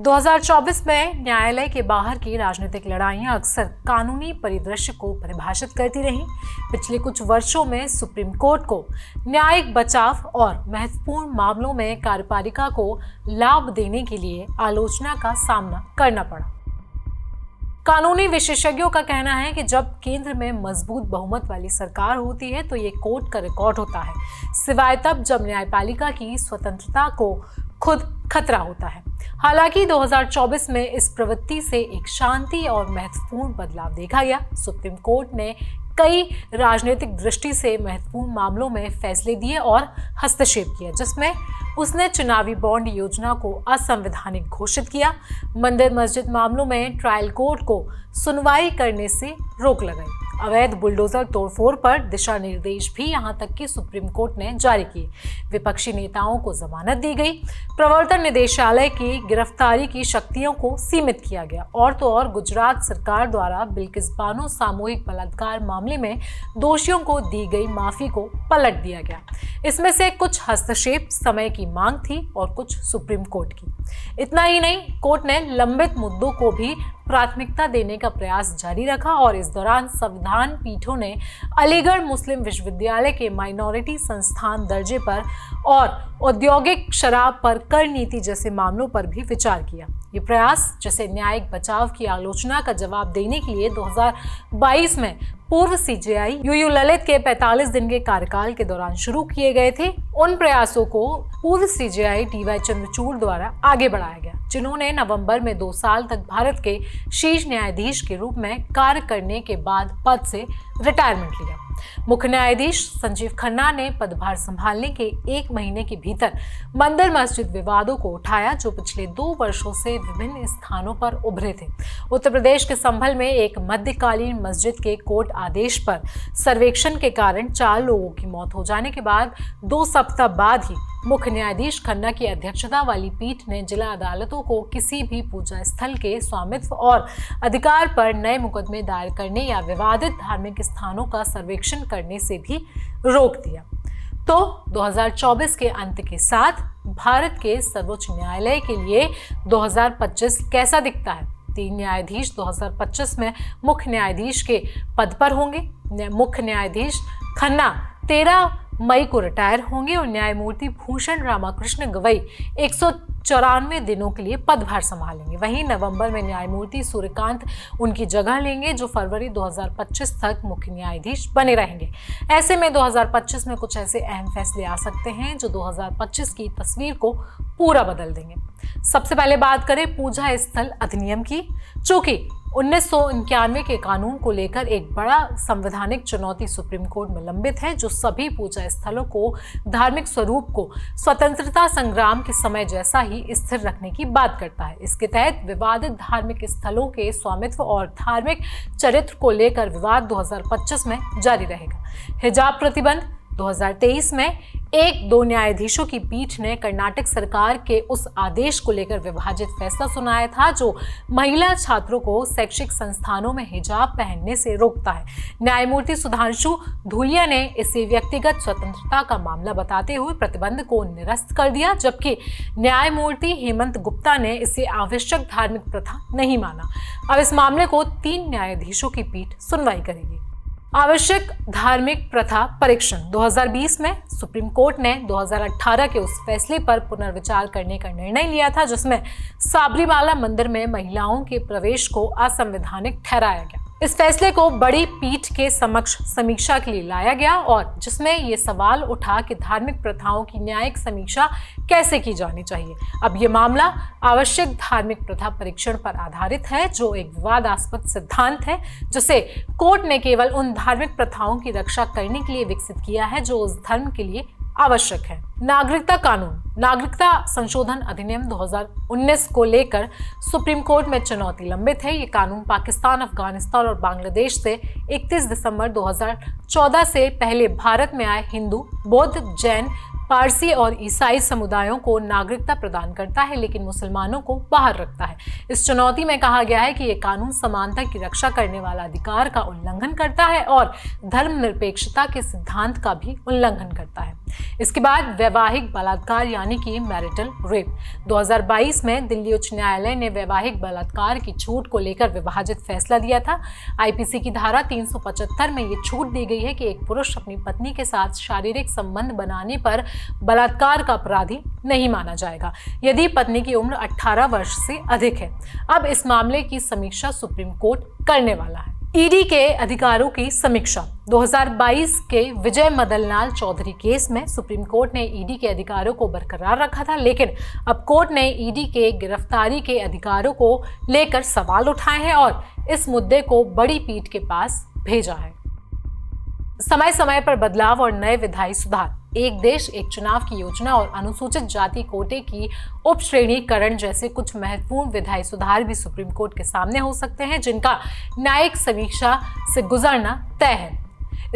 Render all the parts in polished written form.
2024 में न्यायालय के बाहर की राजनीतिक लड़ाइयां अक्सर कानूनी परिदृश्य को परिभाषित करती रहीं। पिछले कुछ वर्षों में सुप्रीम कोर्ट को न्यायिक बचाव और महत्वपूर्ण मामलों में कार्यपालिका को लाभ देने के लिए आलोचना का सामना करना पड़ा। कानूनी विशेषज्ञों का कहना है कि जब केंद्र में मजबूत बहुमत वाली सरकार होती है तो ये कोर्ट का रिकॉर्ड होता है, सिवाय तब जब न्यायपालिका की स्वतंत्रता को खुद खतरा होता है। हालांकि 2024 में इस प्रवृत्ति से एक शांति और महत्वपूर्ण बदलाव देखा गया। सुप्रीम कोर्ट ने कई राजनीतिक दृष्टि से महत्वपूर्ण मामलों में फैसले दिए और हस्तक्षेप किया, जिसमें उसने चुनावी बॉन्ड योजना को असंवैधानिक घोषित किया। मंदिर मस्जिद मामलों में ट्रायल कोर्ट को सुनवाई करने से रोक लगाई। अवैध बुलडोजर तोड़फोड़ पर दिशा निर्देश भी यहां तक कि सुप्रीम कोर्ट ने जारी किए। विपक्षी नेताओं को जमानत दी गई। प्रवर्तन निदेशालय की गिरफ्तारी की शक्तियों को सीमित किया गया। और तो और गुजरात सरकार द्वारा बिल्किस बानो सामूहिक बलात्कार मामले में दोषियों को दी गई माफी को पलट दिया गया। इसमें से कुछ हस्तक्षेप समय की मांग थी और कुछ सुप्रीम कोर्ट की। इतना ही नहीं, कोर्ट ने लंबित मुद्दों को भी प्राथमिकता देने का प्रयास जारी रखा और इस दौरान संविधान पीठों ने अलीगढ़ मुस्लिम विश्वविद्यालय के माइनॉरिटी संस्थान दर्जे पर और औद्योगिक शराब पर कर नीति जैसे मामलों पर भी विचार किया। ये प्रयास, जैसे न्यायिक बचाव की आलोचना का जवाब देने के लिए 2022 में पूर्व सीजेआई यूयू ललित के 45 दिन के कार्यकाल के दौरान शुरू किए गए थे, उन प्रयासों को पूर्व सीजेआई डीवाई चंद्रचूड़ द्वारा आगे बढ़ाया गया, जिन्होंने नवंबर में 2 साल तक भारत के शीर्ष न्यायाधीश के रूप में कार्य करने के बाद पद से रिटायरमेंट लिया। मुख्य न्यायाधीश संजीव खन्ना ने पदभार संभालने के 1 महीने के भीतर मंदिर मस्जिद विवादों को उठाया, जो पिछले 2 वर्षों से विभिन्न स्थानों पर उभरे थे। उत्तर प्रदेश के संभल में एक मध्यकालीन मस्जिद के कोर्ट आदेश पर सर्वेक्षण के कारण 4 लोगों की मौत हो जाने के बाद 2 सप्ताह बाद ही मुख्य न्यायाधीश खन्ना की अध्यक्षता वाली पीठ ने जिला अदालतों को किसी भी पूजा स्थल के स्वामित्व और अधिकार पर नए मुकदमे दायर करने या विवादित धार्मिक स्थानों का सर्वेक्षण करने से भी रोक दिया। तो 2024 के अंत के साथ भारत के सर्वोच्च न्यायालय के लिए 2025 कैसा दिखता है? 3 न्यायाधीश 2025 में मुख्य न्यायाधीश के पद पर होंगे। मुख्य न्यायाधीश खन्ना 13 मई को रिटायर होंगे और न्यायमूर्ति भूषण रामाकृष्ण गवई 194 दिनों के लिए पदभार संभालेंगे। वहीं नवंबर में न्यायमूर्ति सूर्यकांत उनकी जगह लेंगे, जो फरवरी 2025 तक मुख्य न्यायाधीश बने रहेंगे। ऐसे में 2025 में कुछ ऐसे अहम फैसले आ सकते हैं जो 2025 की तस्वीर को पूरा बदल देंगे। सबसे पहले बात करें पूजा स्थल अधिनियम की। चूंकि 1991 के कानून को लेकर एक बड़ा संवैधानिक चुनौती सुप्रीम कोर्ट में लंबित है, जो सभी पूजा स्थलों को धार्मिक स्वरूप को स्वतंत्रता संग्राम के समय जैसा ही स्थिर रखने की बात करता है। इसके तहत विवादित धार्मिक स्थलों के स्वामित्व और धार्मिक चरित्र को लेकर विवाद 2025 में जारी रहेगा। हिजाब प्रतिबंध 2023 में 1-2 न्यायाधीशों की पीठ ने कर्नाटक सरकार के उस आदेश को लेकर विभाजित फैसला सुनाया था, जो महिला छात्रों को शैक्षिक संस्थानों में हिजाब पहनने से रोकता है। न्यायमूर्ति सुधांशु धूलिया ने इसे व्यक्तिगत स्वतंत्रता का मामला बताते हुए प्रतिबंध को निरस्त कर दिया, जबकि न्यायमूर्ति हेमंत गुप्ता ने इसे आवश्यक धार्मिक प्रथा नहीं माना। अब इस मामले को 3 न्यायाधीशों की पीठ सुनवाई करेगी। आवश्यक धार्मिक प्रथा परीक्षण 2020 में सुप्रीम कोर्ट ने 2018 के उस फैसले पर पुनर्विचार करने का निर्णय लिया था, जिसमें साबरीमाला मंदिर में महिलाओं के प्रवेश को असंवैधानिक ठहराया गया। इस फैसले को बड़ी पीठ के समक्ष समीक्षा के लिए लाया गया और जिसमें ये सवाल उठा कि धार्मिक प्रथाओं की न्यायिक समीक्षा कैसे की जानी चाहिए। अब ये मामला आवश्यक धार्मिक प्रथा परीक्षण पर आधारित है, जो एक विवादास्पद सिद्धांत है, जिसे कोर्ट ने केवल उन धार्मिक प्रथाओं की रक्षा करने के लिए विकसित किया है जो उस धर्म के लिए आवश्यक है। नागरिकता कानून, नागरिकता संशोधन अधिनियम 2019 को लेकर सुप्रीम कोर्ट में चुनौती लंबित है। ये कानून पाकिस्तान, अफगानिस्तान और बांग्लादेश से 31 दिसंबर 2014 से पहले भारत में आए हिंदू, बौद्ध, जैन, पारसी और ईसाई समुदायों को नागरिकता प्रदान करता है, लेकिन मुसलमानों को बाहर रखता है। इस चुनौती में कहा गया है कि ये कानून समानता की रक्षा करने वाला अधिकार का उल्लंघन करता है और धर्मनिरपेक्षता के सिद्धांत का भी उल्लंघन करता है। इसके बाद वैवाहिक बलात्कार यानी कि मैरिटल रेप। 2022 में दिल्ली उच्च न्यायालय ने वैवाहिक बलात्कार की छूट को लेकर विभाजित फैसला दिया था। आईपीसी की धारा 375 में ये छूट दी गई है कि एक पुरुष अपनी पत्नी के साथ शारीरिक संबंध बनाने पर बलात्कार का अपराधी नहीं माना जाएगा यदि पत्नी की उम्र 18 वर्ष से अधिक है। अब इस मामले की समीक्षा सुप्रीम कोर्ट करने वाला है। ईडी के अधिकारों की समीक्षा। 2022 के विजय मदनलाल चौधरी केस में सुप्रीम कोर्ट ने ईडी के अधिकारों को बरकरार रखा था, लेकिन अब कोर्ट ने ईडी के गिरफ्तारी के अधिकारों को लेकर सवाल उठाए हैं और इस मुद्दे को बड़ी पीठ के पास भेजा है। समय समय पर बदलाव और नए विधायी सुधार। एक देश एक चुनाव की योजना और अनुसूचित जाति कोटे की उप श्रेणीकरण जैसे कुछ महत्वपूर्ण विधायी सुधार भी सुप्रीम कोर्ट के सामने हो सकते हैं, जिनका न्यायिक समीक्षा से गुजरना तय है।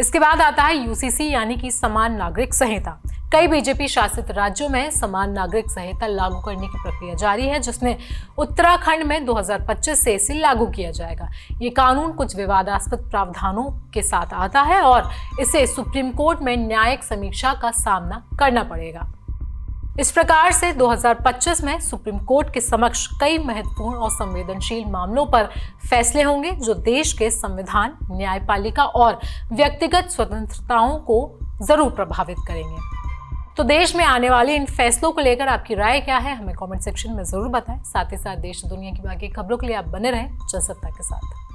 इसके बाद आता है यूसीसी यानी कि समान नागरिक संहिता। कई बीजेपी शासित राज्यों में समान नागरिक संहिता लागू करने की प्रक्रिया जारी है, जिसमें उत्तराखंड में 2025 से इसे लागू किया जाएगा। ये कानून कुछ विवादास्पद प्रावधानों के साथ आता है और इसे सुप्रीम कोर्ट में न्यायिक समीक्षा का सामना करना पड़ेगा। इस प्रकार से 2025 में सुप्रीम कोर्ट के समक्ष कई महत्वपूर्ण और संवेदनशील मामलों पर फैसले होंगे, जो देश के संविधान, न्यायपालिका और व्यक्तिगत स्वतंत्रताओं को जरूर प्रभावित करेंगे। तो देश में आने वाले इन फैसलों को लेकर आपकी राय क्या है, हमें कमेंट सेक्शन में जरूर बताएं। साथ ही साथ देश दुनिया की बाकी खबरों के लिए आप बने रहें जनसत्ता के साथ।